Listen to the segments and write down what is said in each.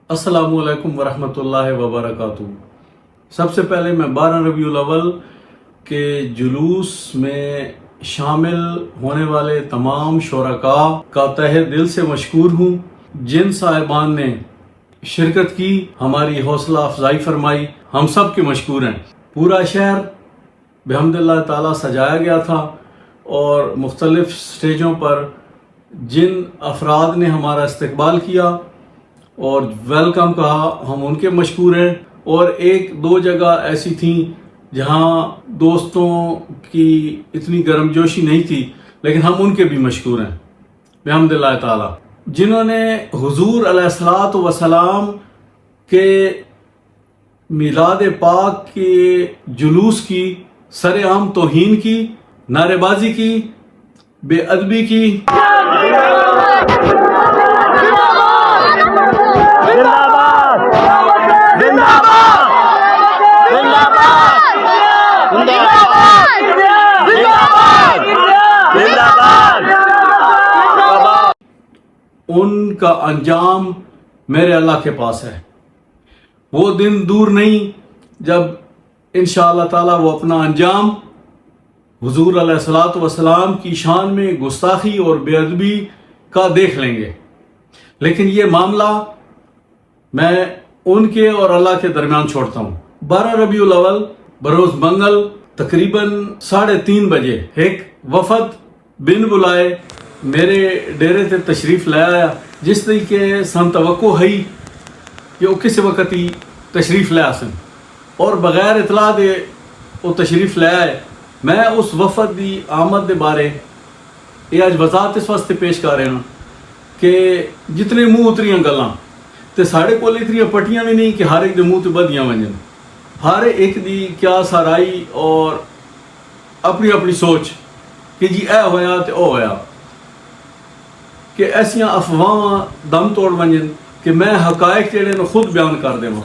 अस्सलामु अलैकुम वरहमतुल्लाहि वबरकातुहू। सबसे पहले मैं 12 रबीउल अव्वल के जुलूस में शामिल होने वाले तमाम शुरका का तहे दिल से मशकूर हूँ। जिन साहिबान ने शिरकत की, हमारी हौसला अफजाई फरमाई, हम सब के मशकूर हैं। पूरा शहर बिहम्दिल्लाह ताला सजाया गया था और मुख्तलिफ स्टेजों पर जिन अफराद ने हमारा इस्तकबाल किया और वेलकम कहा, हम उनके मशकूर हैं। और एक दो जगह ऐसी थी जहां दोस्तों की इतनी गर्मजोशी नहीं थी, लेकिन हम उनके भी मशकूर हैं बिहम्दिल्लाह ताला। जिन्होंने हुजूर अलैहिस्सलातु वस्सलाम के मिलाद पाक के जुलूस की सरेआम तौहीन की, नारेबाजी की, बेअदबी की, उनका अंजाम मेरे अल्लाह के पास है। वो दिन दूर नहीं जब इंशाअल्लाह ताला वो अपना अंजाम हुजूर अलैहिस्सलातु वस्सलाम की शान में गुस्ताखी और बेअदबी का देख लेंगे। लेकिन ये मामला मैं उनके और अल्लाह के दरमियान छोड़ता हूँ। 12 रबीउल अव्वल बरोज मंगल तकरीबन 3:30 बजे एक वफद बिन बुलाए मेरे डेरे ते तशरीफ ले आया। जिस तरीके सन तवक्को है कि वो किस वक्त ही तशरीफ ले आसन और बगैर इतला दे वो तशरीफ ले आए। मैं उस वफद की आमद के बारे ये अज वजाहत इस वास्ते पेश कर रहा कि जितने मूँह उतरियां गल्लां ते साढ़े कोल इतरियां पट्टियां भी नहीं कि हर एक दे मूँह ते बदियां वंजन। हर एक दी क्या साराई और अपनी अपनी सोच कि जी ए होया ते ओ होया, कि ऐसियां अफवाहां दम तोड़ वंजन कि मैं हकायक जेड़े ने खुद बयान कर देवां।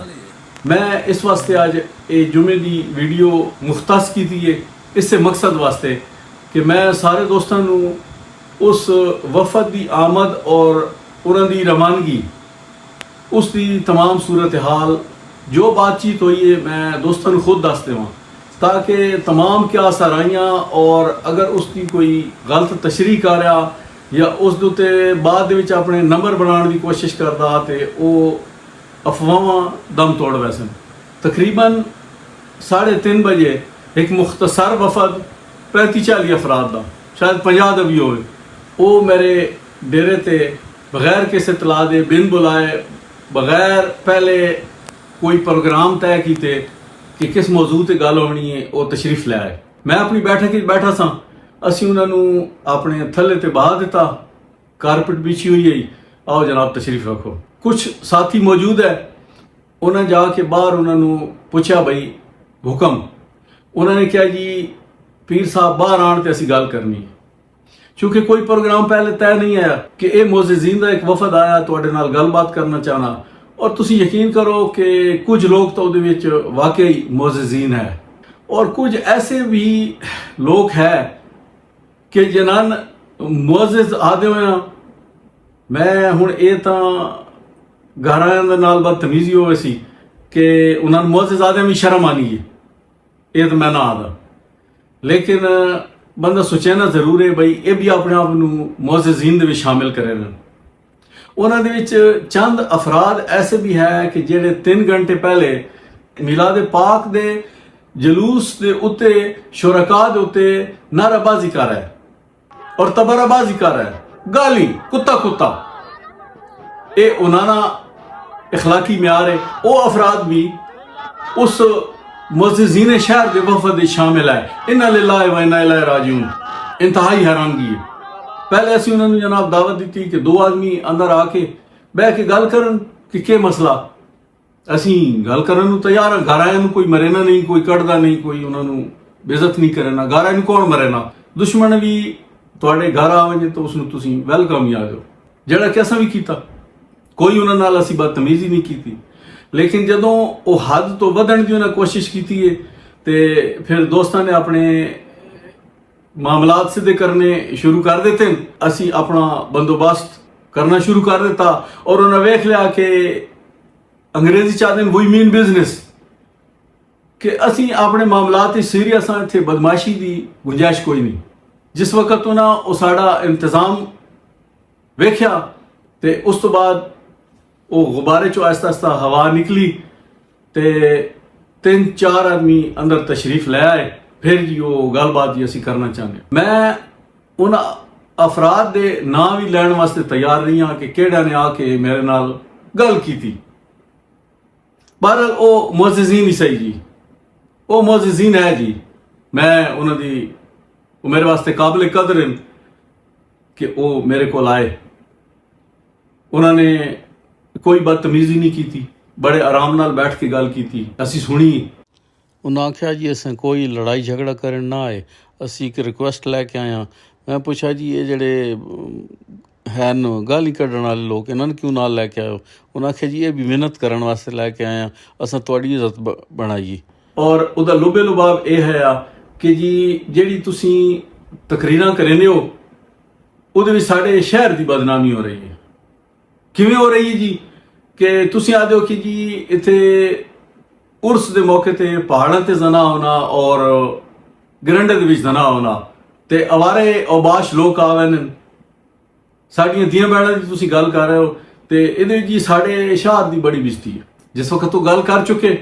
मैं इस वास्ते अज ये जुमे की वीडियो मुख्तस की थी इससे मकसद वास्ते कि मैं सारे दोस्तों उस वफद की आमद और उन्होंने रवानगी उसकी तमाम सूरत हाल जो बातचीत हुई है मैं दोस्तों को खुद दस देवां, ताकि तमाम क्या सराइयाँ और अगर उसकी कोई गलत तशरीह कर रहा या उस दुते बाद विच अपने नंबर बनाने की कोशिश करता तो वो अफवाहां दम तोड़ वैसन। तकरीबन 3:30 बजे एक मुख्तसर वफद 35-40 अफराद का, शायद 50 का भी हो, वो मेरे डेरे ते बगैर किसी इतला दे बिन बुलाए, बगैर पहले कोई प्रोग्राम तय किए कि किस मौजू ते गल होनी है, वो तशरीफ ले आए। मैं अपनी बैठक बैठा सा, असी उन्होंने अपने थले ते बहा दिता, कारपेट बिछी हुई है, आओ जनाब तशरीफ रखो। कुछ साथी मौजूद है, उन्हें जाके बाहर उन्होंने पूछा भाई हुक्म, उन्होंने क्या जी पीर साहब बाहर आने ते असी गल करनी है। चूँकि कोई प्रोग्राम पहले तय नहीं आया कि ये मोअज़्ज़िज़ीन दा एक वफद आया तुहाडे नाल गलबात करना चाहना, और तुसी यकीन करो कि कुछ लोग तो उहदे विच वाकई मोअज़्ज़िज़ीन है और कुछ ऐसे भी लोग हैं कि जिन्हां मुअज़्ज़िज़ आदे होया। मैं हुण ये तां घरां दे नाल बदतमीजी होवे सी कि उन्हां मुअज़्ज़िज़ आदे भी शर्म आनी है, ये तो मैं ना आदा। लेकिन बंदा सोचे ना जरूर है भाई ये भी अपने आप मुअज़्ज़िज़ीन दे विच शामिल करे न। उन्हां दे विच चंद अफराद ऐसे भी है कि जेड़े 3 घंटे पहले मिलाद पाक दे जलूस दे उत्ते शुरका दे उत्ते नाराबाजी कर रहा है और तबराबाजी कर रहा है, गाली कुत्ता कुत्ता। ये उन्हाना इखलाकी म्यार है। वो अफराद भी उस मुअज़्ज़िज़ीन शहर के वफद शामिल है। इन्ना लिल्लाहि व इन्ना इलैहि राजिऊन। इंतहाई हैरानगी है। पहले असी उन्होंने जनाब दावत दी कि 2 आदमी अंदर आके बह के गल करन कि क्या मसला, असी गल करन तैयार हाँ। घर आया कोई मरे ना नहीं, कोई कटदा नहीं, कोई उन्होंने बेइज्जत नहीं करे ना, घर आया कौन मरे ना। दुश्मन भी तुहाडे घर आवे तो उसनूं तुसीं वेलकम ही आ जाओ, जिहड़ा कि असां भी कीता। कोई उन्हां नाल असीं बदतमीजी नहीं की। लेकिन जदों वो हद तो वधण की उन्हें कोशिश की तो फिर दोस्तों ने अपने मामलात सीधे करने शुरू कर देते हैं। असी अपना बंदोबस्त करना शुरू कर देता और उन्हें वेख लिया कि अंग्रेजी चाहते हैं वी मीन बिजनेस कि असी अपने मामलात सीरियस हाँ, इतने बदमाशी की गुंजाइश कोई नहीं। जिस वक्त उन्हें वो साड़ा इंतज़ाम वेख्या तो उस तो बाद वो गुब्बारे चो आहिस्ता आहिस्ता हवा निकली तो 3-4 आदमी अंदर तशरीफ ले आए। फिर जी वो गलबात जी असी करना चाहते। मैं उन अफराद के नाम भी लैन वास्ते तैयार नहीं हाँ कि केड़ा ने आके मेरे नाल गल की थी। बहरहाल वो मुअज़्ज़िज़ीन ही सही जी, वो मुअज़्ज़िज़ीन है जी। मैं उन्होंने वो मेरे वास्ते काबिल कदर हैं कि वो मेरे को आए। उन्होंने कोई बदतमीजी नहीं की थी, बड़े आराम नाल बैठ के गल की थी, असी सुनी। उन्हें आख्या जी असें कोई लड़ाई झगड़ा करन ना आए, असी एक रिक्वेस्ट लैके आए हाँ। मैं पूछा जी ये जड़े है न गल ही कड्ढण वाले लोग इन्होंने क्यों नाल लैके आए हो? उन्हें आख्या जी ये भी मेहनत करने वास्ते लैके आए हैं, असां तुहाड़ी इज्जत बनाई। और उहदा लुबे लुबाब यह है कि जी जेड़ी तुसी तकरीरां करेंदे हो उहदे विच साडे शहर की बदनामी हो रही है। किवें हो रही है जी कि तुसी आखदे हो कि जी इत्थे उर्स के मौके ते पहाड़ां ते जना होना और गरंडे दे विच जना होना ते अवारे औबाश लोग आवे न। साडियां धीआं भैणां दी तुसी गल कर रहे हो ते इहदे विच जी साडे शहर की बड़ी बेइज्जती है। जिस वक्त तो गल कर चुके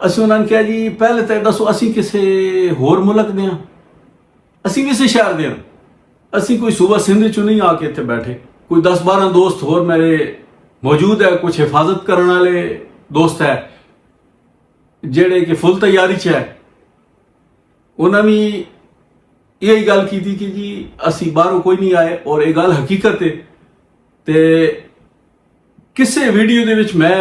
असीं उन्हां ने कहा जी पहले तो दसो असीं किसे होर मुल्क दे हां, असीं किसे शहर दे हां, असीं कोई सूबा सिंध चों नहीं आके इत्थे बैठे। कोई 10-12 दोस्त होर मेरे मौजूद है, कुछ हिफाजत करने वाले दोस्त है जेड़े कि फुल तैयारी च है। उन्हें भी यही गल की थी कि जी असी बाहरों कोई नहीं आए और ये गल हकीकत है। ते किसे वीडियो दे विच मैं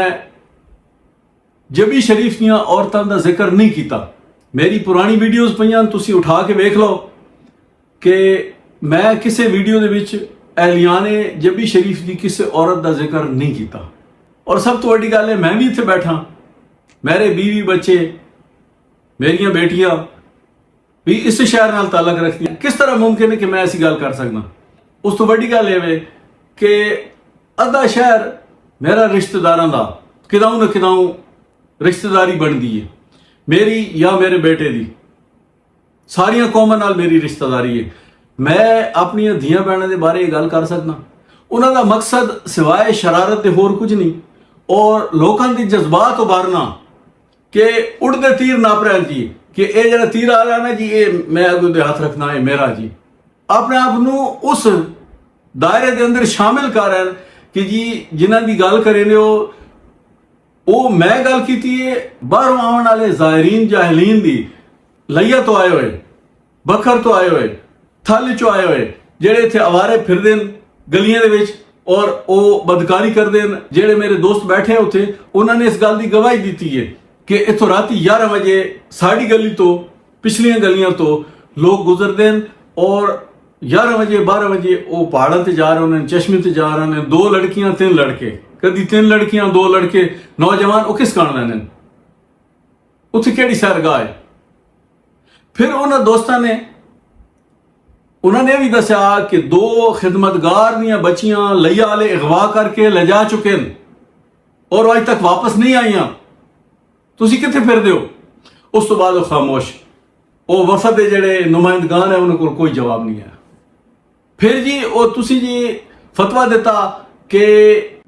जबी शरीफ दियां औरतां दा जिक्र नहीं किया। मेरी पुरानी वीडियोज़ पईयां तुसी उठा के वेख लो कि मैं किसे वीडियो दे विच एहलियाने जबी शरीफ की किसी औरत का जिक्र नहीं किया। और सब तो वड्डी गल है मैं भी इत्थे बैठा, मेरे बीवी बच्चे मेरिया बेटियां भी इस शहर नाल ताल्लुक रखती हैं। किस तरह मुमकिन है कि मैं ऐसी गल कर सकना? उस तो वड्डी गल है कि अद्धा शहर मेरा रिश्तेदारां दा किदां न किदां रिश्तेदारी बनती है, मेरी या मेरे बेटे की। सारिया कौमां नाल मेरी रिश्तेदारी है। मैं अपनी धीआं भैणां दे बारे गल कर सकदा। उन्हां दा मकसद सिवाय शरारत दे होर कुछ नहीं और लोकां दे जज्बात उभारना कि उड़दे तीर नाप रहे जी कि ये जरा तीर आ रहा ना जी ये मैं अगू दे हाथ रखना है मेरा जी। अपने आप नूं उस दायरे दे अंदर शामिल कर रहे हैं कि जी जिन्हां दी गल करें वो मैं गल की है बाहरों आने वाले ज़ायरीन जाहलीन दी लइया तो आए हुए, बखर तो आए हुए, थल चो आए हुए जेड़े इत्थे आवारे फिरदे न गलियां दे विच और वो बदकारी करदे न। जेड़े मेरे दोस्त बैठे उत्थे उन्होंने इस गल की गवाही दी है कि इत्थों राती 11 बजे साड़ी गली तो पिछलियां गलियां तो लोग गुजरते हैं और 11 बजे 12 बजे वो पहाड़ों ते जा रहे हैं, चश्मे ते जा रहे हैं। 2 लड़कियां 3 लड़के, कदी 3 लड़कियां 2 लड़के नौजवान वो किस कारण रहने उत्थे केड़ी सैरगाह है? फिर उन्होंने दोस्तों ने उन्होंने भी दसा कि 2 खिदमतगार दियां बच्चियां लइया वाले अगवा करके ले जा चुके हैं और अज तक वापस नहीं आईयां, तुसी कित्थे फिरदे हो? उस तो बाद वो खामोश। वो वफद दे जेड़े नुमाइंदगान है उन्होंने कोई जवाब नहीं है। फिर जी वो तुसी जी फतवा दिता कि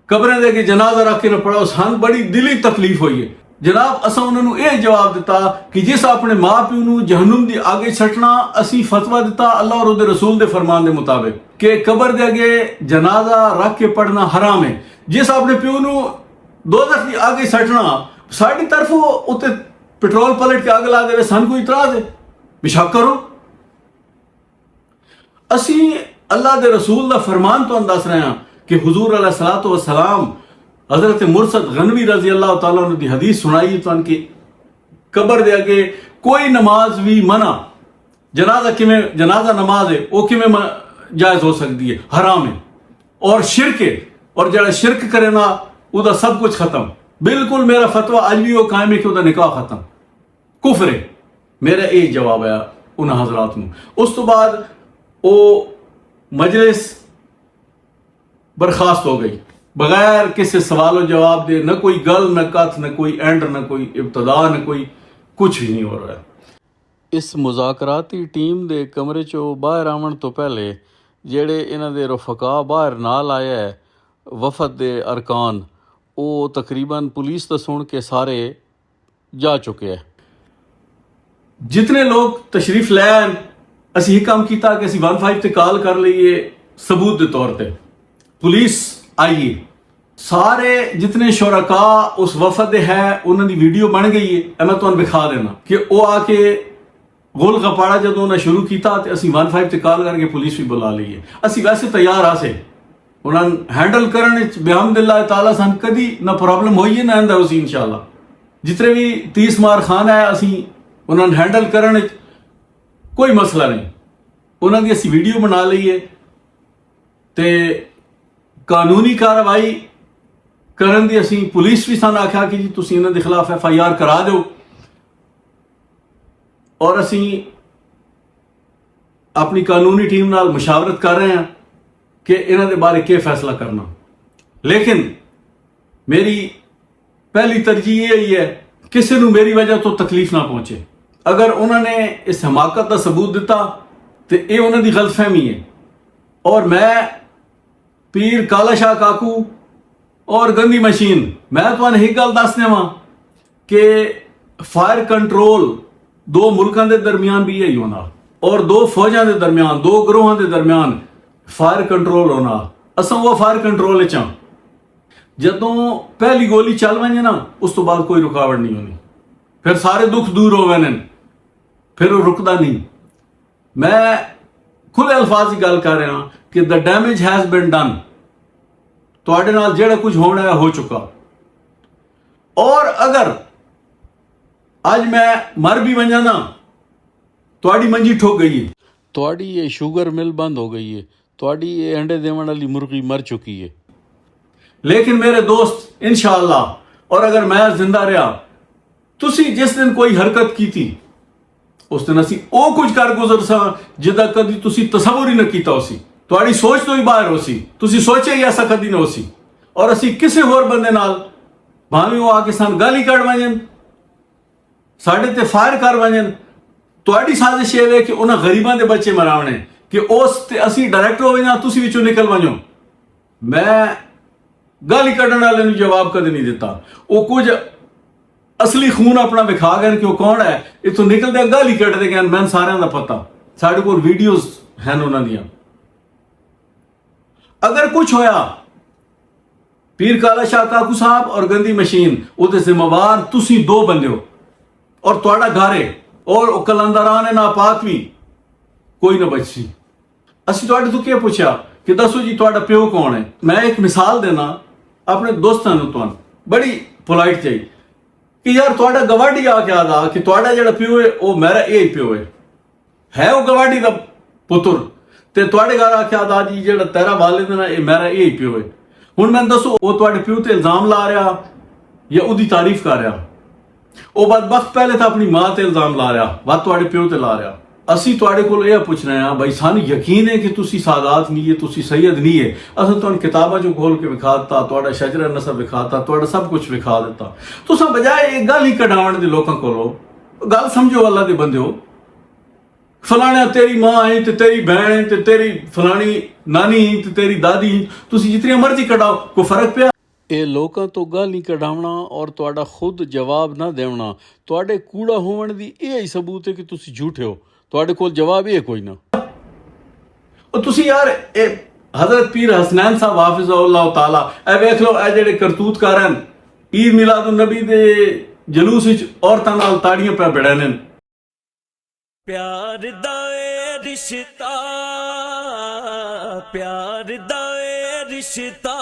कब्रें दे के जनाजा रख के न पढ़ाओ। सान बड़ी दिली तकलीफ हुई है जनाब। असा उन्होंने ये जवाब दिता कि जिस अपने माँ प्यो नूं जहन्नुम दी आगे सटना असी फतवा दिता अल्लाह और उहदे रसूल दे फरमान दे मुताबिक कि कब्र दे अगे जनाजा रख के पढ़ना हराम है। जिस अपने प्यो नूं दोज़ख दी आगे सटना साड़ी तरफ उत्ते पेट्रोल पलट के आग ला दे सन कोई इतराज है? बेशक करो। असी अल्लाह दे रसूल दा फरमान तो दस रहे हैं कि हुजूर अलैहिस्सलातु वस्सलाम हजरत मुरसद गनवी रजी अल्लाह तआला अन्हु दी हदीस सुनाई तो कि कब्र दे अगे कोई नमाज भी मना, जनाजा नमाज है वो किमें जायज हो सकती है? हराम है और शिरक है। और जरा शिरक करे ना उदा सब कुछ खत्म। बिल्कुल मेरा फतवा अज भी वो कायम है कि उदा निकाह खत्म, कुफर है। मेरा यही जवाब है उन हजरात नूं। उस तो बाद वो मजलिस बर्खास्त हो गई। बगैर किसी सवाल जवाब दे, न कोई गल न कथ, न कोई एंड, न कोई इब्तदा, न कोई कुछ भी नहीं हो रहा है। इस मुज़ाकराती टीम दे कमरे चों बाहर आवन तो पहले ਜਿਹੜੇ ਇਹਨਾਂ ਦੇ ਰਫਕਾ ਬਾਹਰ ਨਾਲ ਆਇਆ ਹੈ ਵਫਦ ਦੇ ਅਰਕਾਨ, ਉਹ ਤਕਰੀਬਨ ਪੁਲਿਸ ਤੋਂ ਸੁਣ ਕੇ ਸਾਰੇ ਜਾ ਚੁੱਕੇ ਹੈ। ਜਿਤਨੇ ਲੋਕ ਤਸ਼ਰੀਫ ਲੈ ਆਏ, ਅਸੀਂ ਇਹ ਕੰਮ ਕੀਤਾ ਕਿ ਅਸੀਂ 15 ਤੇ ਕਾਲ ਕਰ ਲਈਏ ਸਬੂਤ ਦੇ ਤੌਰ ਤੇ, ਪੁਲਿਸ ਆਈਏ। ਸਾਰੇ ਜਿਤਨੇ ਸ਼ੁਰਕਾ ਉਸ ਵਫਦ ਦੇ ਹੈ ਉਹਨਾਂ ਦੀ ਵੀਡੀਓ ਬਣ ਗਈ ਹੈ। ਇਹ ਮੈਂ ਤੁਹਾਨੂੰ ਵਿਖਾ ਦੇਣਾ ਕਿ ਉਹ ਆ ਕੇ ਗੋਲ ਗਪਾੜਾ ਜਦੋਂ ਉਹਨਾਂ ਸ਼ੁਰੂ ਕੀਤਾ ਤੇ ਅਸੀਂ 15 ਤੇ ਕਾਲ ਕਰਕੇ ਪੁਲਿਸ ਵੀ ਬੁਲਾ ਲਈਏ। ਅਸੀਂ ਵੈਸੇ ਤਿਆਰ ਆਸੇ ਉਹਨਾਂ ਨੂੰ ਹੈਂਡਲ ਕਰਨ ਵਿੱਚ ਬਿਹਮਦੁਲਿल्लाह ਤਾਲਾ ਸਾਨੂੰ ਕਦੀ ਨਾ ਪ੍ਰੋਬਲਮ ਹੋਈ ਹੈ ਨਾ ਆਂਦਾ ਉਸੇ ਇਨਸ਼ਾਅੱਲਾ। ਜਿਤਨੇ ਵੀ 30 ਮਾਰ ਖਾਨ ਹੈ ਅਸੀਂ ਉਹਨਾਂ ਨੂੰ ਹੈਂਡਲ ਕਰਨ ਵਿੱਚ ਕੋਈ ਮਸਲਾ ਨਹੀਂ। ਉਹਨਾਂ ਦੀ ਅਸੀਂ ਵੀਡੀਓ ਬਣਾ ਲਈਏ ਤੇ ਕਾਨੂੰਨੀ ਕਾਰਵਾਈ ਕਰਨ ਦੀ ਅਸੀਂ ਪੁਲਿਸ ਵੀ ਸਾਨੂੰ ਆਖਿਆ ਕਿ ਜੀ ਤੁਸੀਂ ਇਹਨਾਂ ਦੇ ਖਿਲਾਫ FIR ਕਰਾ ਦਿਓ, ਔਰ ਅਸੀਂ ਆਪਣੀ ਕਾਨੂੰਨੀ ਟੀਮ ਨਾਲ ਮੁਸ਼ਾਵਰਤ ਕਰ ਰਹੇ ਹਾਂ ਕਿ ਇਹਨਾਂ ਦੇ ਬਾਰੇ ਕੀ ਫੈਸਲਾ ਕਰਨਾ। ਲੇਕਿਨ ਮੇਰੀ ਪਹਿਲੀ ਤਰਜੀਹ ਇਹ ਹੀ ਹੈ ਕਿਸੇ ਨੂੰ ਮੇਰੀ ਵਜ੍ਹਾ ਤੋਂ ਤਕਲੀਫ ਨਾ ਪਹੁੰਚੇ। ਅਗਰ ਉਹਨਾਂ ਨੇ ਇਸ ਹਮਾਕਤ ਦਾ ਸਬੂਤ ਦਿੱਤਾ ਤੇ ਇਹ ਉਹਨਾਂ ਦੀ ਗਲਤਫਹਿਮੀ ਹੈ। ਔਰ ਮੈਂ ਪੀਰ ਕਾਲਾ ਸ਼ਾਹ ਕਾਕੂ ਔਰ ਗੰਦੀ ਮਸ਼ੀਨ, ਮੈਂ ਤੁਹਾਨੂੰ ਇੱਕ ਗੱਲ ਦੱਸ ਦੇਵਾਂ ਕਿ ਫਾਇਰ ਕੰਟਰੋਲ ਦੋ ਮੁਲਕਾਂ ਦੇ ਦਰਮਿਆਨ ਵੀ ਹੈ ਹੋਣਾ, ਔਰ ਦੋ ਫੌਜਾਂ ਦੇ ਦਰਮਿਆਨ, ਦੋ ਗਰੋਹਾਂ ਦੇ ਦਰਮਿਆਨ ਫਾਇਰ ਕੰਟਰੋਲ ਹੋਣਾ। ਅਸਾਂ ਉਹ ਫਾਇਰ ਕੰਟਰੋਲ ਵਿੱਚ ਹਾਂ। ਜਦੋਂ ਪਹਿਲੀ ਗੋਲੀ ਚੱਲ ਵੰਜੇ ਨਾ ਉਸ ਤੋਂ ਬਾਅਦ ਕੋਈ ਰੁਕਾਵਟ ਨਹੀਂ ਹੋਣੀ, ਫਿਰ ਸਾਰੇ ਦੁੱਖ ਦੂਰ ਹੋਵੇ ਨੇ, ਫਿਰ ਉਹ ਰੁਕਦਾ ਨਹੀਂ। ਮੈਂ ਖੁੱਲੇ ਅਲਫਾਜ਼ ਦੀ ਗੱਲ ਕਰ ਰਿਹਾ ਕਿ ਦ ਡੈਮੇਜ ਹੈਜ਼ ਬੀਨ ਡਨ। ਤੁਹਾਡੇ ਨਾਲ ਜਿਹੜਾ ਕੁਝ ਹੋਣਾ ਹੈ ਹੋ ਚੁੱਕਾ। ਔਰ ਅਗਰ ਅੱਜ ਮੈਂ ਮਰ ਵੀ ਵੰਜਾ ਨਾ, ਤੁਹਾਡੀ ਮੰਜੀ ਠੁੱਕ ਗਈ ਹੈ, ਤੁਹਾਡੀ ਇਹ ਸ਼ੂਗਰ ਮਿਲ ਬੰਦ ਹੋ ਗਈ ਹੈ, ਤੁਹਾਡੀ ਇਹ ਅੰਡੇ ਦੇਵਣ ਵਾਲੀ ਮੁਰਗੀ ਮਰ ਚੁੱਕੀ ਹੈ। ਲੇਕਿਨ ਮੇਰੇ ਦੋਸਤ ਇਨਸ਼ਾਅੱਲਾ, ਔਰ ਅਗਰ ਮੈਂ ਜ਼ਿੰਦਾ ਰਿਹਾ, ਤੁਸੀਂ ਜਿਸ ਦਿਨ ਕੋਈ ਹਰਕਤ ਕੀਤੀ ਉਸ ਦਿਨ ਅਸੀਂ ਉਹ ਕੁਝ ਕਰ ਗੁਜ਼ਰ ਸਾਂ ਜਿਹਦਾ ਕਦੀ ਤੁਸੀਂ ਤਸੱਵੁਰ ਹੀ ਨਾ ਕੀਤਾ ਹੋ ਸੀ, ਤੁਹਾਡੀ ਸੋਚ ਤੋਂ ਹੀ ਬਾਹਰ ਹੋ ਸੀ, ਤੁਸੀਂ ਸੋਚਿਆ ਹੀ ਐਸਾ ਕਦੀ ਨਾ ਹੋ ਸੀ। ਔਰ ਅਸੀਂ ਕਿਸੇ ਹੋਰ ਬੰਦੇ ਨਾਲ ਭਾਵੇਂ ਉਹ ਆ ਕੇ ਸਾਨੂੰ ਗਾਲੀ ਕੱਢ ਵੰਜਣ, ਸਾਡੇ ਤੇ ਫਾਇਰ ਕਰ ਵੰਜਣ, ਤੁਹਾਡੀ ਸਾਜ਼ਿਸ਼ ਇਹ ਹੈ ਕਿ ਉਹਨਾਂ ਗਰੀਬਾਂ ਦੇ ਬੱਚੇ ਮਰਾਉਣੇ ਕਿ ਉਸ ਤੇ ਅਸੀਂ ਡਾਇਰੈਕਟ ਹੋਵੇ ਨਾ ਤੁਸੀਂ ਵਿੱਚੋਂ ਨਿਕਲ ਵੰਜੋ। ਮੈਂ ਗਾਲੀ ਕੱਢਣ ਵਾਲੇ ਨੂੰ ਜਵਾਬ ਕਦੇ ਨਹੀਂ ਦਿੱਤਾ। ਉਹ ਕੁਝ ਅਸਲੀ ਖੂਨ ਆਪਣਾ ਵਿਖਾ ਗਏ ਕਿ ਉਹ ਕੌਣ ਹੈ, ਇੱਥੋਂ ਨਿਕਲਦੇ ਗਾਲੀ ਕੱਢਦੇ ਗਏ। ਮੈਨੂੰ ਸਾਰਿਆਂ ਦਾ ਪਤਾ, ਸਾਡੇ ਕੋਲ ਵੀਡੀਓਜ਼ ਹਨ ਉਹਨਾਂ ਦੀਆਂ। ਅਗਰ ਕੁਝ ਹੋਇਆ, ਪੀਰ ਕਾਲਾ ਸ਼ਾਹ ਕਾਕੂ ਸਾਹਿਬ ਔਰ ਗੰਦੀ ਮਸ਼ੀਨ ਉਹਦੇ ਜ਼ਿੰਮੇਵਾਰ ਤੁਸੀਂ ਦੋ ਬੰਦੇ ਹੋ, ਔਰ ਤੁਹਾਡਾ ਘਰ ਹੈ, ਔਰ ਉਹ ਕਲੰਦਰਾਨ ਨਾਪਾਕ ਵੀ ਕੋਈ ਨਾ ਬਚੀ। ਅਸੀਂ ਤੁਹਾਡੇ ਤੋਂ ਕੀ ਪੁੱਛਿਆ ਕਿ ਦੱਸੋ ਜੀ ਤੁਹਾਡਾ ਪਿਓ ਕੌਣ ਹੈ। ਮੈਂ ਇੱਕ ਮਿਸਾਲ ਦੇਣਾ ਆਪਣੇ ਦੋਸਤਾਂ ਨੂੰ, ਤੁਹਾਨੂੰ ਬੜੀ ਪੋਲਾਈਟ ਚਾਹੀ ਕਿ ਯਾਰ ਤੁਹਾਡਾ ਗਵਾਂਢੀ ਆ ਕੇ ਆਦਾ ਕਿ ਤੁਹਾਡਾ ਜਿਹੜਾ ਪਿਓ ਹੈ ਉਹ ਮੇਰਾ ਇਹ ਪਿਓ ਹੈ ਉਹ ਗਵਾਂਢੀ ਦਾ ਪੁੱਤਰ, ਤੇ ਤੁਹਾਡੇ ਘਰ ਆ ਕੇ ਆਦਾ ਜੀ ਜਿਹੜਾ ਤੇਰਾ ਵਾਲਿਦ ਨਾ ਇਹ ਮੇਰਾ ਇਹ ਪਿਓ ਹੈ। ਹੁਣ ਮੈਨੂੰ ਦੱਸੋ ਉਹ ਤੁਹਾਡੇ ਪਿਓ ਤੇ ਇਲਜ਼ਾਮ ਲਾ ਰਿਹਾ ਜਾਂ ਉਹਦੀ ਤਾਰੀਫ ਕਰ ਰਿਹਾ? ਉਹ ਬਦਬਖਤ ਪਹਿਲੇ ਤਾਂ ਆਪਣੀ ਮਾਂ ਤੇ ਇਲਜ਼ਾਮ ਲਾ ਰਿਹਾ, ਬਾਅਦ ਤੁਹਾਡੇ ਪਿਓ ਤੇ ਲਾ ਰਿਹਾ। ਅਸੀਂ ਤੁਹਾਡੇ ਕੋਲ ਇਹ ਪੁੱਛ ਰਹੇ ਹਾਂ ਬਈ ਸਾਨੂੰ ਯਕੀਨ ਹੈ ਕਿ ਤੁਸੀਂ ਸਾਦਾਤ ਨਹੀਂ ਹੈ, ਤੁਸੀਂ ਸੈਯਦ ਨਹੀਂ ਹੈ। ਅਸੀਂ ਤੁਹਾਨੂੰ ਕਿਤਾਬਾਂ ਚੋਂ ਖੋਲ ਕੇ ਵਿਖਾ ਦਿੱਤਾ, ਤੁਹਾਡਾ ਸ਼ਜਰਾ ਨਸਬ ਵਿਖਾ ਦਿੱਤਾ, ਤੁਹਾਡਾ ਸਭ ਕੁਝ ਵਿਖਾ ਦਿੱਤਾ। ਤੁਸੀਂ ਬਜਾਏ ਇਹ ਗੱਲ ਹੀ ਕਢਾਉਣ ਦੇ ਲੋਕਾਂ ਕੋਲੋਂ ਗੱਲ ਸਮਝੋ, ਅੱਲਾ ਦੇ ਬੰਦਿਓ, ਫਲਾਣਾ ਤੇਰੀ ਮਾਂ ਹੈ ਤੇ ਤੇਰੀ ਭੈਣ ਹੈ ਤੇ ਤੇਰੀ ਫਲਾਣੀ ਨਾਨੀ ਹੈ ਤੇ ਤੇਰੀ ਦਾਦੀ, ਤੁਸੀਂ ਜਿਤਨੀ ਮਰਜ਼ੀ ਕਢਾਓ, ਕੋਈ ਫਰਕ ਪਿਆ? ਇਹ ਲੋਕਾਂ ਤੋਂ ਗੱਲ ਨਹੀਂ ਕਢਾਉਣਾ ਔਰ ਤੁਹਾਡਾ ਖੁਦ ਜਵਾਬ ਨਾ ਦੇਣਾ ਤੁਹਾਡੇ ਕੂੜਾ ਹੋਣ ਦੀ ਇਹ ਹੀ ਸਬੂਤ ਹੈ ਕਿ ਤੁਸੀਂ ਝੂਠੇ ਹੋ। ਤੁਹਾਡੇ ਕੋਲ ਜਵਾਬ ਇਹ ਕੋਈ ਨਾ। ਉਹ ਤੁਸੀਂ ਯਾਰ ਇਹ ਹਜ਼ਰਤ ਪੀਰ ਹਸਨੈਨ ਸਾਹਿਬ ਹਾਫਿਜ਼ਹੁੱਲਾਹ ਤਾਲਾ, ਇਹ ਵੇਖ ਲਓ, ਇਹ ਜਿਹੜੇ ਕਰਤੂਤ ਕਰਨ ਈਦ ਮਿਲਾਦੁਨ ਨਬੀ ਦੇ ਜਲੂਸ ਵਿੱਚ ਔਰਤਾਂ ਨਾਲ ਤਾੜੀਆਂ ਪੈ ਬੜੇ ਨੇ। ਪਿਆਰ ਦਾ ਏ ਰਿਸ਼ਤਾ, ਪਿਆਰ ਦਾ ਏ ਰਿਸ਼ਤਾ,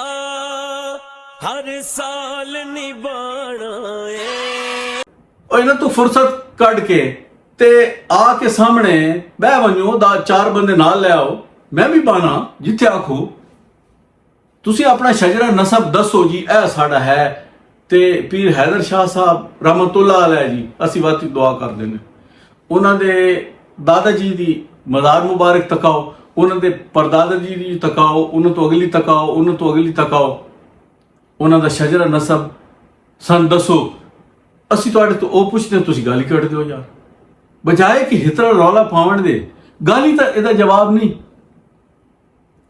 ਹਰ ਸਾਲ ਨਿਭਾਣਾ ਏ। ਉਹ ਇਹਨਾਂ ਤੋਂ ਫੁਰਸਤ ਕੱਢ ਕੇ ਤੇ ਆ ਕੇ ਸਾਹਮਣੇ ਬਹਿ ਵੰਜੋ, ਦਾ ਚਾਰ ਬੰਦੇ ਨਾਲ ਲੈ ਆਓ, ਮੈਂ ਵੀ ਬਾਣਾ ਜਿੱਥੇ ਆਖੋ। ਤੁਸੀਂ ਆਪਣਾ ਸ਼ਜਰਾ ਨਸਬ ਦੱਸੋ ਜੀ, ਇਹ ਸਾਡਾ ਹੈ। ਤੇ ਪੀਰ ਹੈਦਰ ਸ਼ਾਹ ਸਾਹਿਬ ਰਹਿਮਤੁल्लाह ਅਲੈਹ ਜੀ, ਅਸੀਂ ਵਾਤੀ ਦੁਆ ਕਰਦੇ ਨੇ, ਉਹਨਾਂ ਦੇ ਦਾਦਾ ਜੀ ਦੀ ਮਜ਼ਾਰ ਮੁਬਾਰਕ ਤਕਾਓ, ਉਹਨਾਂ ਦੇ ਪਰਦਾਦਾ ਜੀ ਦੀ ਤਕਾਓ, ਉਹਨਾਂ ਤੋਂ ਅਗਲੀ ਤਕਾਓ, ਉਹਨਾਂ ਤੋਂ ਅਗਲੀ ਤਕਾਓ। ਉਹਨਾਂ ਦਾ ਸ਼ਜਰਾ ਨਸਬ ਸਾਨੂੰ ਦੱਸੋ। ਅਸੀਂ ਤੁਹਾਡੇ ਤੋਂ ਉਹ ਪੁੱਛਦੇ, ਤੁਸੀਂ ਗਾਲੀ ਕੱਢ ਦਿਓ ਯਾਰ, ਬਜਾਏ ਕਿ ਹਿਤਰਾ ਰੌਲਾ ਪਾਉਣ ਦੇ। ਗਾਲੀ ਤਾਂ ਇਹਦਾ ਜਵਾਬ ਨਹੀਂ।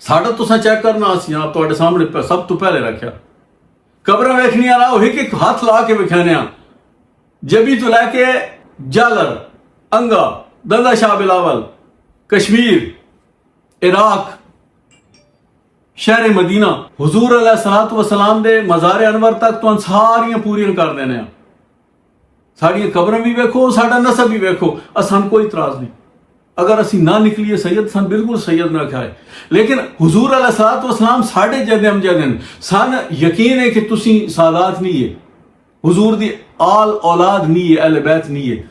ਸਾਡਾ ਤੁਸੀਂ ਚੈੱਕ ਕਰਨਾ, ਅਸੀਂ ਆਪ ਤੁਹਾਡੇ ਸਾਹਮਣੇ ਸਭ ਤੋਂ ਪਹਿਲੇ ਰੱਖਿਆ। ਕਬਰਾਂ ਵੇਖਣੀਆਂ ਨਾ, ਉਹ ਇੱਕ ਹੱਥ ਲਾ ਕੇ ਵਿਖਾਣੇ ਆ, ਜਬੀ ਤੋਂ ਲੈ ਕੇ ਜਾਲਰ, अंगा, दंदा शाह बिलावल, कश्मीर, इराक, शहर मदीना, हुजूर अलैहिस्सलातु वस्सलाम दे मज़ार अनवर तक तो सारियां पूरियां कर देने। साड़ियां कब्रां भी वेखो, साडा नसब भी वेखो, असान कोई इतराज नहीं। अगर असी ना निकलीए सैयद, सन बिल्कुल सैयद ना खाए। लेकिन हुजूर अलैहिस्सलातु वस्सलाम साढ़े जदे अमजद सन यकीन है कि तुसी सादात नहीं है, हुजूर दी आल औलाद नहीं है, अहले बैत नहीं है,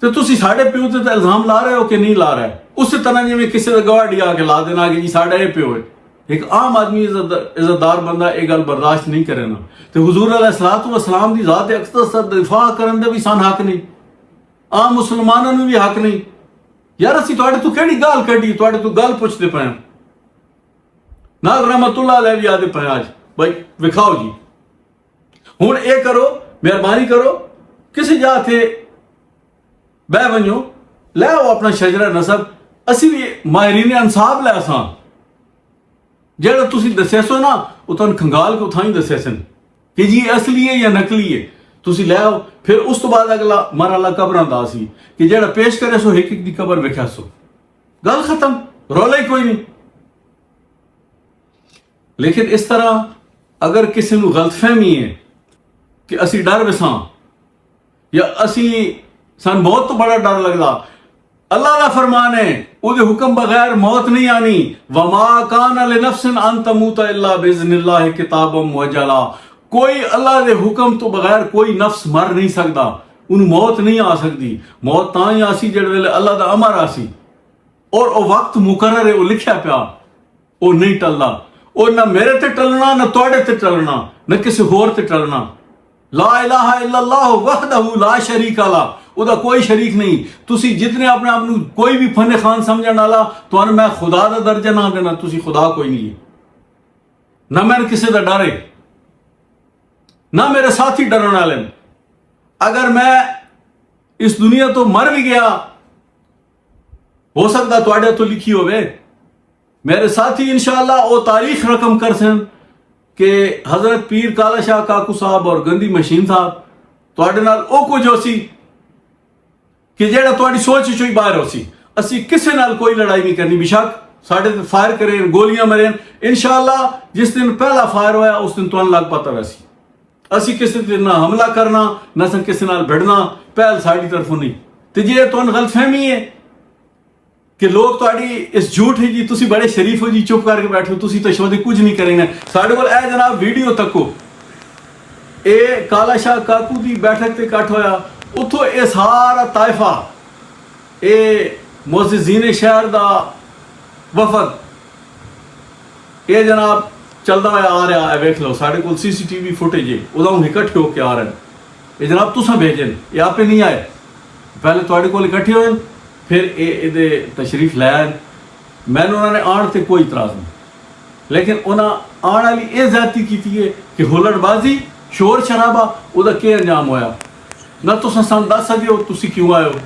तो तुसी साढ़े प्यो ते इल्जाम ला रहे हो कि नहीं ला रहे। उस तरह जिवें किसी का गवाही आके ला देना कि जी साढ़ा ये प्यो है। एक आम आदमी इज्जतदार बंदा ये गल बर्दाश्त नहीं करे ना, तो हुजूर अलैहिस्सलातु वस्सलाम दी ज़ात अक़दस दा दिफा करन दे भी सन हक नहीं, आम मुसलमानों नूं भी हक नहीं। यार असीं तुहाडे तो किहड़ी गाल कड्ढी, तुहाडे तो गल पुछदे पए नाल रहमतुल्लाह अलैह भी आदे पए अज भाई विखाओ जी। हुण ये करो, मेहरबानी करो, किसी जाते बह वञो, लै आओ अपना शजरा नसब। असी भी माहिरीन अंसाब लै असां जेड़ा तुसी दस्सिया सो ना, वो तुहानूं खंगाल के उत्थां ही दस्सिया सन कि जी असली है या नकली है, तुसी लै आओ। फिर उस तो बाद अगला मरहला कबरां दा सी कि जेड़ा पेश करे सो एक एक दी कबर वेख्या सो, गल खत्म, रौला ही कोई नहीं। लेकिन इस तरह अगर किसी नूं गलतफहमी है कि असी डर विसां या असी सन मौत तो बड़ा डर लगता, अल्लाह का फरमान है उहदे हुक्म बगैर मौत नहीं आनी। वमा कान लिनफ्सिन अन तमूत इल्ला बिइज़्निल्लाह किताबम मुअज्जला। कोई अल्लाह के हुक्म तो बगैर कोई नफ्स मर नहीं सकता, उन्हें मौत नहीं आ सकती। मौत तां ही आसी जिहड़े वेले अल्लाह का अमर आसी और वह वक्त मुकर्रर है, वो लिखा पिया, वो नहीं टलदा। और ना मेरे ते टलना, ना तुहाडे ते टलना, ना किसी होर ते टलना। ला इलाहा इल्लल्लाह वहदहू ला शरीका ला, उदा कोई शरीक नहीं। तुसी जितने अपने आप नूं कोई भी फने खान समझण वाला, तुहानूं मैं खुदा दा दर्जा ना देना, तुसी खुदा कोई नहीं है। ना मैंने किसी दा डर है, ना मेरे साथी डरन वाले। अगर मैं इस दुनिया तो मर भी गया, हो सकता तुहाडे तो लिखी होवे, मेरे साथी इंशाअल्लाह वो तारीख रकम कर सन कि हजरत पीर काला शाह काकू साहब और गंदी मशीन साहब तुहाडे नाल ओ कुछ होसी कि जेड़ा तुहाडी सोच चों ही बाहर होसी। असी किसी नाल कोई लड़ाई नहीं करनी, बेशक साढ़े ते फायर करें, गोलियां मरें, इंशाअल्लाह जिस दिन पहला फायर होया उस दिन तुहानूं लग पता वैसी। असी किसी ते ना हमला करना, ना सन किसी नाल भिड़ना, पहल साड़ी तरफों नहीं। ते जे तुहानूं गलतफहमी है कि लोग तुहाडी इस झूठ है जी, तुसी बड़े शरीफ हो जी, चुप करके बैठो, तुसी तो शोधे कुछ नहीं करेंगे। साढ़े कोल ए जनाब वीडियो तको, ये काला शाह काकू की बैठक ते इकट्ठ होया, उतो ये सारा ताइफा, ये मुअज़्ज़िज़ीन शहर दा वफद, ये जनाब चलदा होया आ रहा है। वेख लो साढ़े कोल CCTV फुटेज है, उदों इकट्ठे होके आ रहे हैं। ये जनाब तुसा भेजन, ये आपे नहीं आए, पहले तुहाडे कोल इकट्ठे होए, फिर ये तशरीफ लाया। मैंने उन्होंने आण ते कोई इतराज नहीं, लेकिन उन्हें आण वाली ये ज्यादती की है कि हुल्लड़बाजी, शोर शराबा, उहदा केह् अंजाम होया ना तुसां सानूं दस सकदे हो तुसीं क्यों आए हो।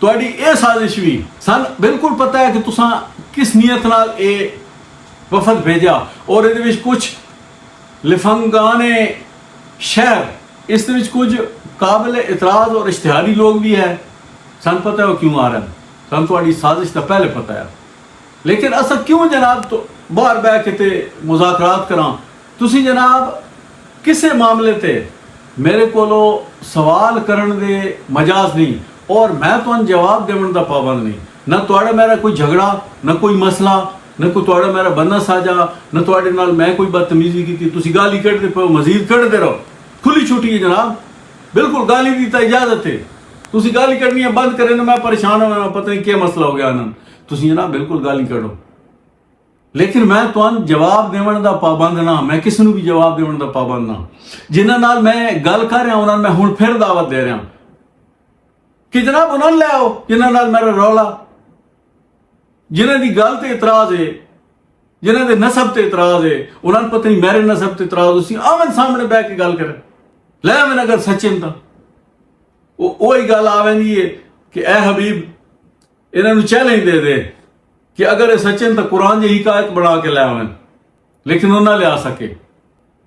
तुहाडी ये साजिश भी सन बिल्कुल पता है कि तुसां किस नीयत नाल ये वफद भेजा, और इहदे विच कुछ लिफंगाने शहर, इस विच कुछ काबिल इतराज और इश्तिहारी लोग भी है। सन पता है वो क्यों आ रहे हैं, सन तुहाडी साजिश तो पहले पता है। लेकिन अस क्यों जनाब तो बाहर बह के ते मुज़ाकरात करां। तुसीं जनाब किसी मामले ते मेरे कोलो सवाल करन दे मजाज नहीं, और मैं तुहानूं जवाब देवन दा पाबंद नहीं। ना तुहाडा मेरा कोई झगड़ा, ना कोई मसला, ना कोई तुहाडा मेरा बन्ना साझा, ना तुहाडे नाल मैं कोई बदतमीजी की। तुसीं गाली कढ़दे पो, मजीद कढ़दे रहो, खुली छुट्टी है जनाब, बिल्कुल गाली दी तां इजाजत है। तुसीं गाली कढ़नी है बंद करें, मैं परेशान होना, पता नहीं क्या मसला हो गया ना। तुसीं जनाब बिल्कुल गाली कढ़ो, लेकिन मैं तुहानूं जवाब देवन दा पाबंद ना, मैं किसी नूं भी जवाब देवन दा पाबंद ना। जिन्हां नाल मैं गल कर रहा उन्हां मैं हुण फिर दावत दे रहा कि जनाब उन्हां ले आओ जिन्हां नाल मेरा रौला, जिन्हां दी गल ते इतराज है, ਜਿਨ੍ਹਾਂ ਦੇ ਨਸਬ ਤੇ ਇਤਰਾਜ਼ ਹੈ, ਉਹਨਾਂ ਨੂੰ ਪਤਾ ਨਹੀਂ ਮੇਰੇ ਨਸਬ ਤੇ ਇਤਰਾਜ਼ ਉਸੀ ਆਵਨ ਸਾਹਮਣੇ ਬਹਿ ਕੇ ਗੱਲ ਕਰ ਲੈ ਆਵਨ ਅਗਰ ਸੱਚੇ ਤਾਂ ਉਹੀ ਗੱਲ ਆਵੇਂਦੀ ਹੈ ਕਿ ਐ ਹਬੀਬ ਇਹਨਾਂ ਨੂੰ ਚੈਲੰਜ ਦੇ ਕਿ ਅਗਰ ਇਹ ਸੱਚੇ ਤਾਂ ਕੁਰਾਨ ਦੀ ਹਿਕਾਇਤ ਬਣਾ ਕੇ ਲੈ ਆਵਨ, ਲੇਕਿਨ ਉਹ ਨਾ ਲਿਆ ਸਕੇ।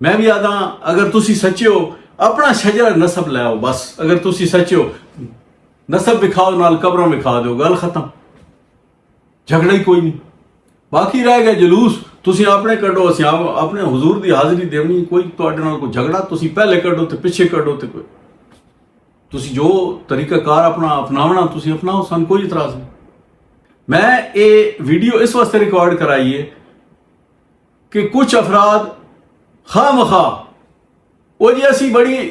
ਮੈਂ ਵੀ ਆਦਾ ਅਗਰ ਤੁਸੀਂ ਸੱਚੇ ਹੋ ਆਪਣਾ ਸ਼ਜਰਾ ਨਸਬ ਲੈ ਆਓ, ਬਸ ਅਗਰ ਤੁਸੀਂ ਸੱਚੇ ਹੋ ਨਸਬ ਵਿਖਾਓ ਨਾਲ ਕਬਰਾਂ ਵਿਖਾ ਦਿਓ, ਗੱਲ ਖਤਮ, ਝਗੜਾ ਹੀ ਕੋਈ ਨਹੀਂ। ਬਾਕੀ ਰਹਿ ਗਿਆ ਜਲੂਸ, ਤੁਸੀਂ ਆਪਣੇ ਕੱਢੋ, ਅਸੀਂ ਆਪਣੇ ਹੁਜ਼ੂਰ ਦੀ ਹਾਜ਼ਰੀ ਦੇਣੀ, ਕੋਈ ਤੁਹਾਡੇ ਨਾਲ ਕੋਈ ਝਗੜਾ ਤੁਸੀਂ ਪਹਿਲੇ ਕੱਢੋ ਤੇ ਪਿੱਛੇ ਕੱਢੋ ਤੇ ਕੋਈ ਤੁਸੀਂ ਜੋ ਤਰੀਕਾਕਾਰ ਆਪਣਾ ਅਪਣਾਉਣਾ ਤੁਸੀਂ ਅਪਣਾਓ, ਸਾਨੂੰ ਕੋਈ ਇਤਰਾਜ਼ ਨਹੀਂ। ਮੈਂ ਇਹ ਵੀਡੀਓ ਇਸ ਵਾਸਤੇ ਰਿਕਾਰਡ ਕਰਾਈ ਹੈ ਕਿ ਕੁਝ ਅਫਰਾਦ ਖਾਮਖਾ ਉਹ ਜੀ ਅਸੀਂ ਬੜੀ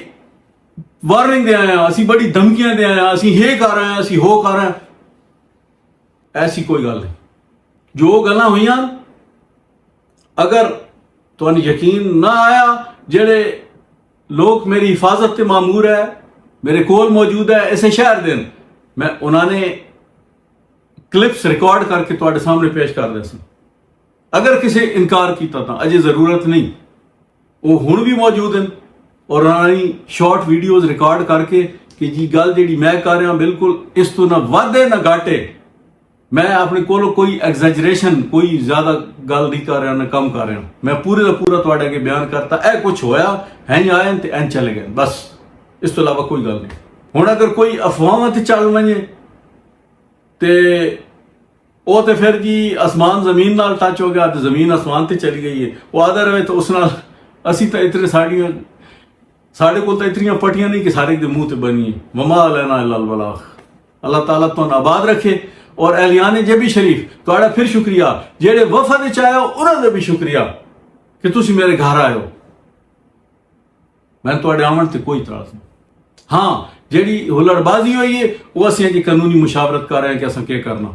ਵਾਰਨਿੰਗ ਦੇ ਆਏ ਹਾਂ, ਅਸੀਂ ਬੜੀ ਧਮਕੀਆਂ ਦੇ ਆਏ ਹਾਂ, ਅਸੀਂ ਇਹ ਕਰ ਰਹੇ ਹਾਂ, ਅਸੀਂ ਹੋ ਕਰ ਰਹੇ ਹਾਂ। ਐਸੀ ਕੋਈ ਗੱਲ ਨਹੀਂ। ਜੋ ਗੱਲਾਂ ਹੋਈਆਂ ਅਗਰ ਤੁਹਾਨੂੰ ਯਕੀਨ ਨਾ ਆਇਆ, ਜਿਹੜੇ ਲੋਕ ਮੇਰੀ ਹਿਫਾਜ਼ਤ ਤੇ ਮਾਮੂਰ ਹੈ, ਮੇਰੇ ਕੋਲ ਮੌਜੂਦ ਹੈ ਇਸੇ ਸ਼ਹਿਰ ਦੇ, ਮੈਂ ਉਹਨਾਂ ਨੇ ਕਲਿਪਸ ਰਿਕਾਰਡ ਕਰਕੇ ਤੁਹਾਡੇ ਸਾਹਮਣੇ ਪੇਸ਼ ਕਰ ਦਿਆ ਸੀ। ਅਗਰ ਕਿਸੇ ਇਨਕਾਰ ਕੀਤਾ ਤਾਂ ਅਜੇ ਜ਼ਰੂਰਤ ਨਹੀਂ, ਉਹ ਹੁਣ ਵੀ ਮੌਜੂਦ ਹਨ ਔਰ ਉਹਨਾਂ ਨੇ ਸ਼ਾਰਟ ਵੀਡੀਓਜ਼ ਰਿਕਾਰਡ ਕਰਕੇ ਕਿ ਜੀ ਗੱਲ ਜਿਹੜੀ ਮੈਂ ਕਰ ਰਿਹਾ ਬਿਲਕੁਲ ਇਸ ਤੋਂ ਨਾ ਵਾਧੇ ਨਾ ਘਾਟੇ, ਮੈਂ ਆਪਣੇ ਕੋਲੋਂ ਕੋਈ ਐਗਜ਼ੈਜਰੇਸ਼ਨ ਕੋਈ ਜ਼ਿਆਦਾ ਗੱਲ ਨਹੀਂ ਕਰ ਰਿਹਾ ਨਾ ਕਮ ਕਰ ਰਿਹਾ, ਮੈਂ ਪੂਰੇ ਦਾ ਪੂਰਾ ਤੁਹਾਡੇ ਅੱਗੇ ਬਿਆਨ ਕਰਤਾ ਇਹ ਕੁਝ ਹੋਇਆ ਹੈ ਆਏ ਤੇ ਐਂ ਚਲੇ ਗਏ, ਬਸ ਇਸ ਤੋਂ ਇਲਾਵਾ ਕੋਈ ਗੱਲ ਨਹੀਂ। ਹੁਣ ਅਗਰ ਕੋਈ ਅਫਵਾਹਾਂ ਤੇ ਚੱਲ ਵਣੇ ਤੇ ਉਹ ਤੇ ਫਿਰ ਜੀ ਅਸਮਾਨ ਜ਼ਮੀਨ ਨਾਲ ਟੱਚ ਹੋ ਗਿਆ ਤੇ ਜ਼ਮੀਨ ਅਸਮਾਨ ਤੇ ਚਲੀ ਗਈ ਹੈ, ਉਹ ਆਦਾ ਰਹੇ ਤਾਂ ਉਸ ਨਾਲ ਅਸੀਂ ਤਾਂ ਇਤਨੇ ਸਾਡੇ ਕੋਲ ਤਾਂ ਇਤਨੀਆਂ ਪਟੀਆਂ ਨਹੀਂ ਕਿ ਸਾਰੇ ਦੇ ਮੂੰਹ ਤੇ ਬਣੀ। ਵਮਾ ਲੈਣਾ ਇਲਲ ਬਲਾਗ। ਅੱਲਾਹ ਤਾਲਾ ਤੁਹਾਨੂੰ ਆਬਾਦ ਰੱਖੇ ਔਰ ਐਲਿਆਨ ਜੇਬੀ ਸ਼ਰੀਫ ਤੁਹਾਡਾ ਫਿਰ ਸ਼ੁਕਰੀਆ, ਜਿਹੜੇ ਵਫਦ ਵਿੱਚ ਆਏ ਹੋ ਉਹਨਾਂ ਦਾ ਵੀ ਸ਼ੁਕਰੀਆ ਕਿ ਤੁਸੀਂ ਮੇਰੇ ਘਰ ਆਏ ਹੋ। ਮੈਂ ਤੁਹਾਡੇ ਆਉਣ ਤੇ ਕੋਈ ਇਤਰਾਜ਼ ਨਹੀਂ। ਹਾਂ ਜਿਹੜੀ ਹੁਲੜਬਾਜ਼ੀ ਹੋਈ ਹੈ ਉਹ ਅਸੀਂ ਅਜੇ ਕਾਨੂੰਨੀ ਮੁਸ਼ਾਵਰਤ ਕਰ ਰਹੇ ਹਾਂ ਕਿ ਅਸਾਂ ਕੀ ਕਰਨਾ।